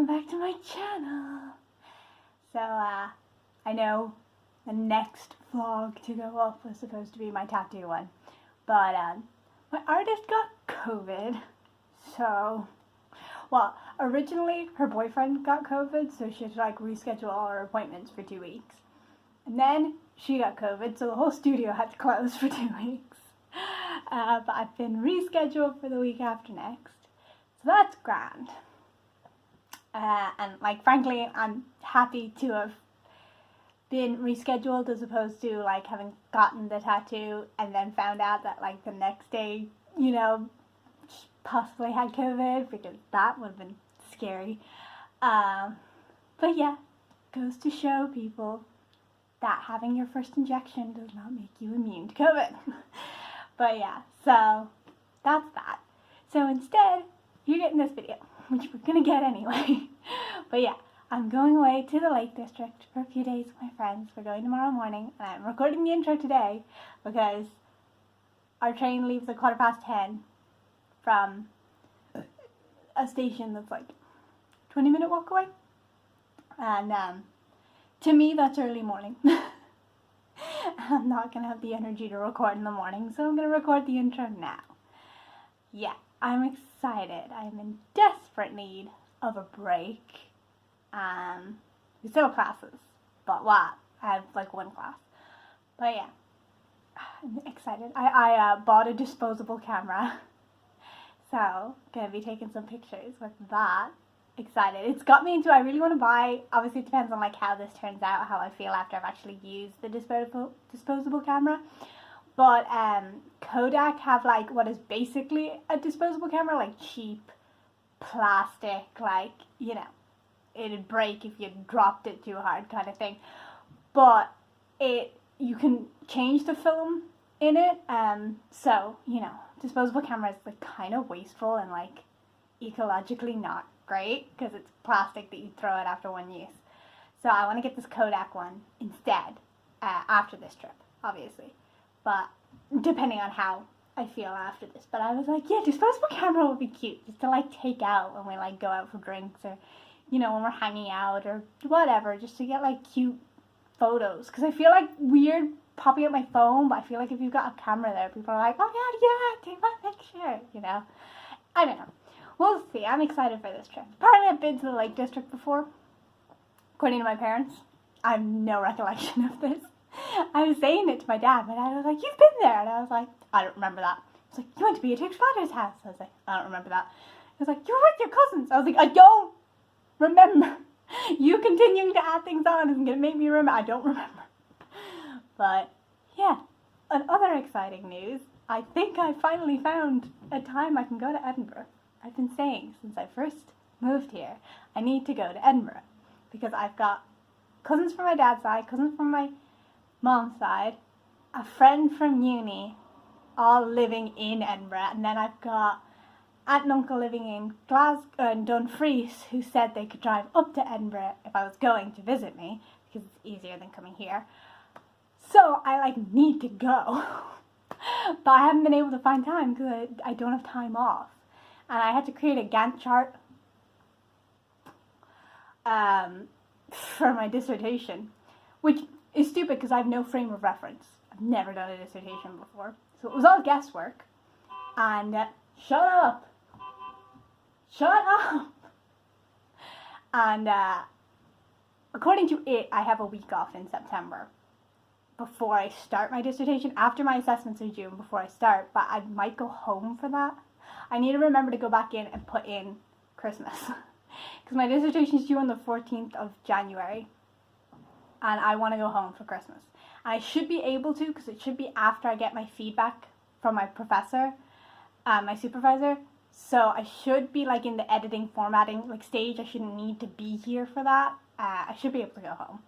welcome back to my channel. So, I know the next vlog to go up was supposed to be my tattoo one, but, my artist got COVID, so, well, originally her boyfriend got COVID, so she had to, like, reschedule all her appointments for 2 weeks, and then she got COVID, so the whole studio had to close for 2 weeks, but I've been rescheduled for the week after next, so that's grand. And like, frankly, I'm happy to have been rescheduled as opposed to like having gotten the tattoo and then found out that like the next day, you know, possibly had COVID, because that would have been scary. But yeah, goes to show people that having your first injection does not make you immune to COVID. But yeah, so that's that. So instead, you're getting this video, which we're gonna get anyway. But yeah, I'm going away to the Lake District for a few days with my friends. We're going tomorrow morning, and I'm recording the intro today because our train leaves at 10:15 from a station that's like 20-minute walk away. And to me, that's early morning. I'm not gonna have the energy to record in the morning, so I'm gonna record the intro now. Yeah, I'm excited. I'm in desperate need of a break. We still have classes, but what? I have like one class. But yeah, I'm excited. I bought a disposable camera, so gonna be taking some pictures with that. Excited. It's got me into, I really want to buy, obviously it depends on like how this turns out, how I feel after I've actually used the disposable camera. But Kodak have like what is basically a disposable camera, like cheap plastic, like, you know, it'd break if you dropped it too hard kind of thing. But you can change the film in it, so, you know, disposable camera is like kind of wasteful and like ecologically not great because it's plastic that you throw out after one use. So I want to get this Kodak one instead after this trip, obviously. But depending on how I feel after this. But I was like, yeah, disposable camera would be cute just to like take out when we like go out for drinks, or, you know, when we're hanging out or whatever, just to get like cute photos. Because I feel like weird popping up my phone, but I feel like if you've got a camera there, people are like, oh yeah, take my picture, you know. I don't know. We'll see. I'm excited for this trip. Apparently I've been to the Lake District before, according to my parents. I have no recollection of this. I was saying it to my dad. My dad was like, you've been there. And I was like, I don't remember that. He was like, you went to Beatrix's father's house. I was like, I don't remember that. He was like, you were with your cousins. I was like, I don't remember. You continuing to add things on isn't going to make me remember. I don't remember. But yeah, on other exciting news, I think I finally found a time I can go to Edinburgh. I've been saying since I first moved here, I need to go to Edinburgh because I've got cousins from my dad's side, cousins from my mom's side, a friend from uni, all living in Edinburgh, and then I've got aunt and uncle living in Glasgow and Dumfries who said they could drive up to Edinburgh if I was going to visit me because it's easier than coming here. So I like need to go, but I haven't been able to find time because I don't have time off. And I had to create a Gantt chart for my dissertation, which is stupid because I have no frame of reference. I've never done a dissertation before. So it was all guesswork. And shut up. And according to it, I have a week off in September before I start my dissertation. After my assessments are due and before I start, but I might go home for that. I need to remember to go back in and put in Christmas because my dissertation is due on the 14th of January and I want to go home for Christmas. And I should be able to because it should be after I get my feedback from my professor, my supervisor. So I should be like in the editing, formatting like stage. I shouldn't need to be here for that. I should be able to go home.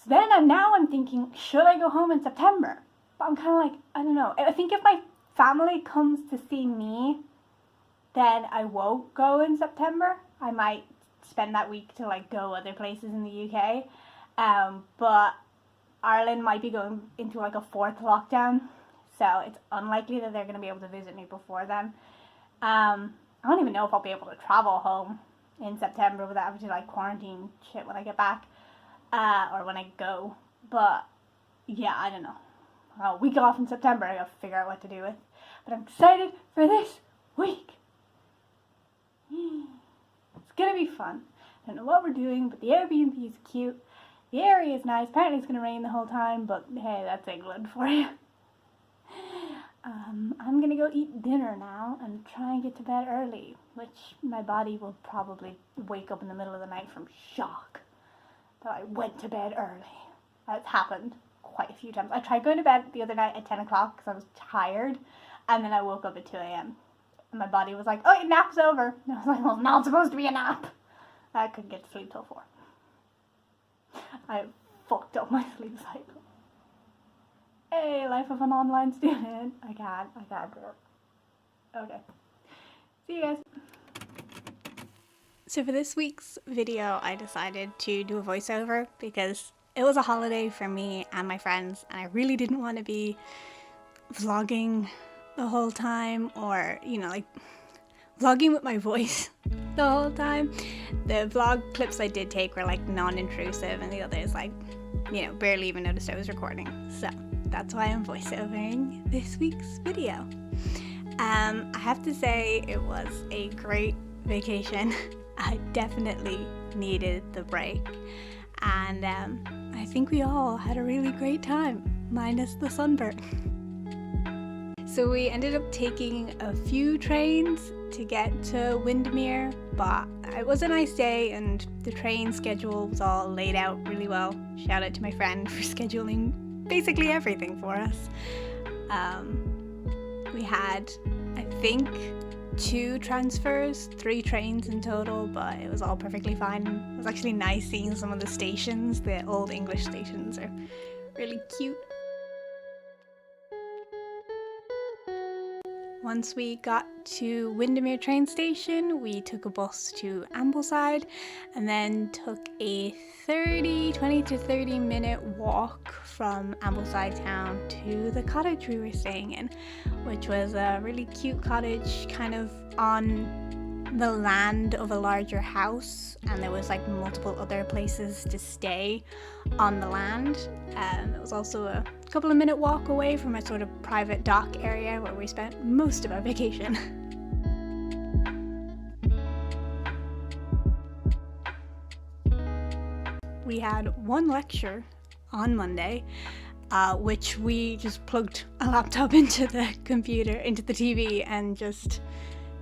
So then now I'm thinking, should I go home in September? But I'm kind of like, I don't know. I think if my family comes to see me, then I won't go in September. I might spend that week to like go other places in the UK. But Ireland might be going into like a 4th lockdown, so it's unlikely that they're going to be able to visit me before then. I don't even know if I'll be able to travel home in September without having to like quarantine shit when I get back, or when I go. But yeah, I don't know. A week off in September, I gotta figure out what to do with. But I'm excited for this week. It's gonna be fun. I don't know what we're doing, but the Airbnb is cute. The area is nice. Apparently it's gonna rain the whole time, but hey, that's England for you. I'm gonna go eat dinner now and try and get to bed early, which my body will probably wake up in the middle of the night from shock that I went to bed early. That's happened quite a few times. I tried going to bed the other night at 10 o'clock because I was tired, and then I woke up at 2 a.m. and my body was like, oh, your nap's over. And I was like, well, it's not supposed to be a nap. I couldn't get to sleep till 4. I fucked up my sleep cycle. Hey, life of an online student. I can't do it. Okay. See you guys. So for this week's video, I decided to do a voiceover because it was a holiday for me and my friends, and I really didn't want to be vlogging the whole time, or, you know, like vlogging with my voice the whole time. The vlog clips I did take were like non-intrusive, and the others, like, you know, barely even noticed I was recording. So that's why I'm voiceovering this week's video. I have to say it was a great vacation. I definitely needed the break, and I think we all had a really great time, minus the sunburn. So we ended up taking a few trains to get to Windermere, but it was a nice day and the train schedule was all laid out really well. Shout out to my friend for scheduling basically everything for us. We had, I think, 2 transfers, 3 trains in total, but it was all perfectly fine. It was actually nice seeing some of the stations. The old English stations are really cute. Once we got to Windermere train station, we took a bus to Ambleside and then took a 20 to 30 minute walk from Ambleside town to the cottage we were staying in, which was a really cute cottage kind of on the land of a larger house, and there was like multiple other places to stay on the land. It was also a couple of minute walk away from a sort of private dock area where we spent most of our vacation. We had one lecture on Monday, which we just plugged a laptop into the computer, into the TV, and just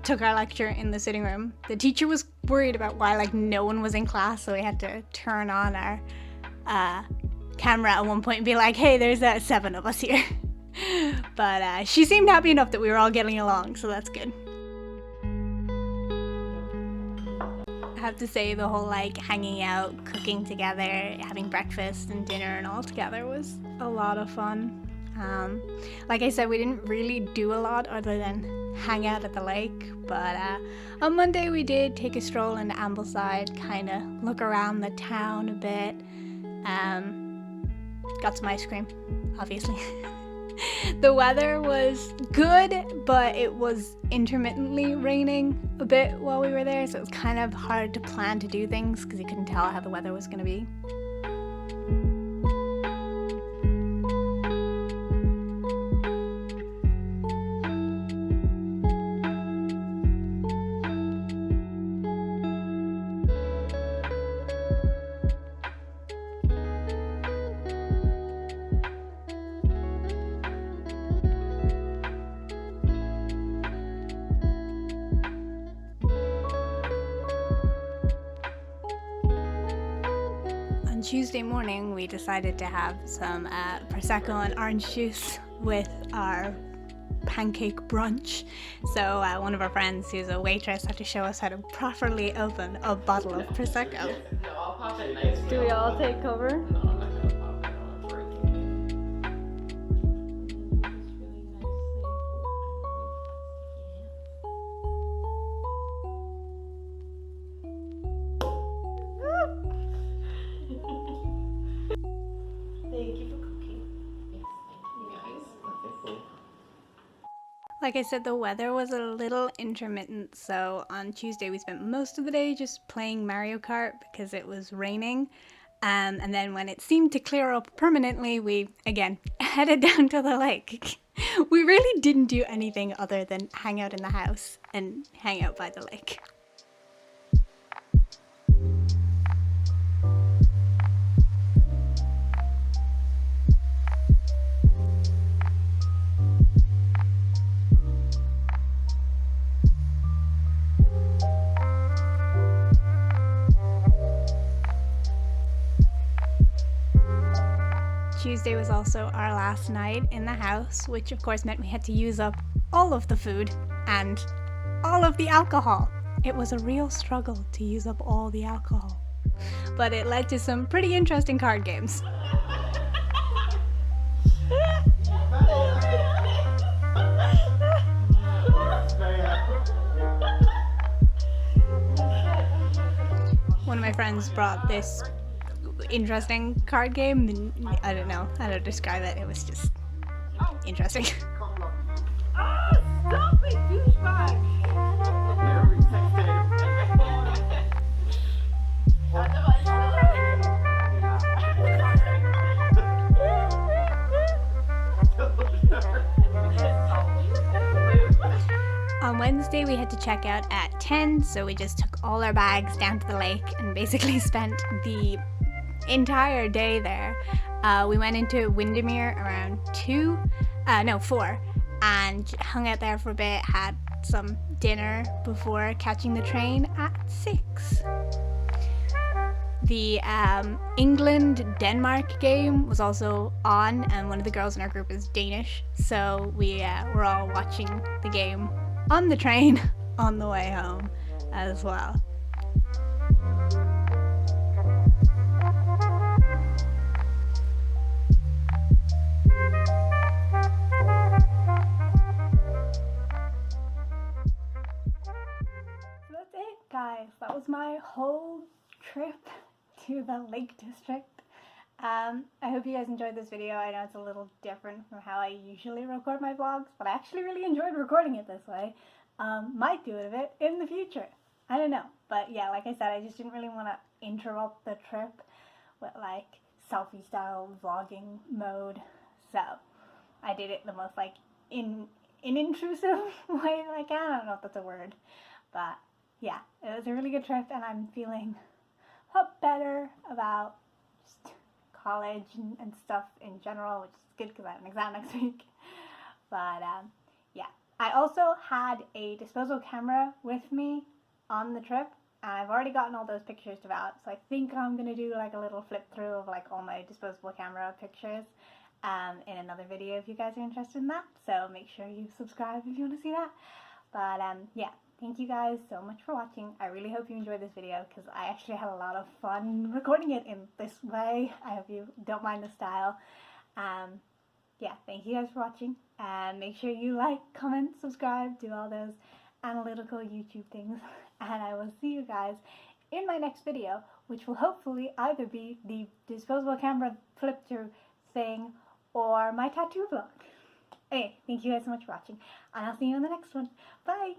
took our lecture in the sitting room. The teacher was worried about why like no one was in class, so we had to turn on our camera at one point and be like, hey, there's 7 of us here. But she seemed happy enough that we were all getting along, so that's good. I have to say, the whole like hanging out, cooking together, having breakfast and dinner and all together was a lot of fun. Like I said, we didn't really do a lot other than hang out at the lake, but on Monday we did take a stroll into Ambleside, kind of look around the town a bit. Got some ice cream, obviously. The weather was good, but it was intermittently raining a bit while we were there, so it was kind of hard to plan to do things because you couldn't tell how the weather was going to be. Tuesday morning, we decided to have some Prosecco and orange juice with our pancake brunch. So one of our friends, who's a waitress, had to show us how to properly open a bottle of Prosecco. No, I'll pop it nice. Do we all take cover? No, I'm not gonna pop it. I'm breaking Thank you for cooking. Yes, thank you guys. Okay, cool. Like I said, the weather was a little intermittent, so on Tuesday we spent most of the day just playing Mario Kart because it was raining. And then when it seemed to clear up permanently, we again headed down to the lake. We really didn't do anything other than hang out in the house and hang out by the lake. Tuesday was also our last night in the house, which of course meant we had to use up all of the food and all of the alcohol. It was a real struggle to use up all the alcohol, but it led to some pretty interesting card games. One of my friends brought this interesting card game, and I don't know how to describe it. It was just interesting. Stop it, douchebag! On Wednesday we had to check out at 10, so we just took all our bags down to the lake and basically spent the entire day there. We went into Windermere around 4, and hung out there for a bit, had some dinner before catching the train at 6. The England-Denmark game was also on, and one of the girls in our group is Danish, so we were all watching the game on the train on the way home as well. That's it, guys. That was my whole trip to the Lake District. I hope you guys enjoyed this video. I know it's a little different from how I usually record my vlogs, but I actually really enjoyed recording it this way. Might do it a bit in the future. I don't know. But yeah, like I said, I just didn't really want to interrupt the trip with like selfie style vlogging mode. So I did it the most like intrusive way that I can. I don't know if that's a word. But yeah, it was a really good trip, and I'm feeling a lot better about just college and stuff in general, which is good because I have an exam next week. But yeah, I also had a disposable camera with me on the trip, and I've already gotten all those pictures developed, so I think I'm going to do like a little flip through of like all my disposable camera pictures in another video if you guys are interested in that. So make sure you subscribe if you want to see that. But yeah, thank you guys so much for watching. I really hope you enjoyed this video because I actually had a lot of fun recording it in this way. I hope you don't mind the style. Yeah, thank you guys for watching, and make sure you like, comment, subscribe, do all those analytical YouTube things, and I will see you guys in my next video, which will hopefully either be the disposable camera flip through thing or my tattoo vlog. Anyway, thank you guys so much for watching, and I'll see you in the next one. Bye!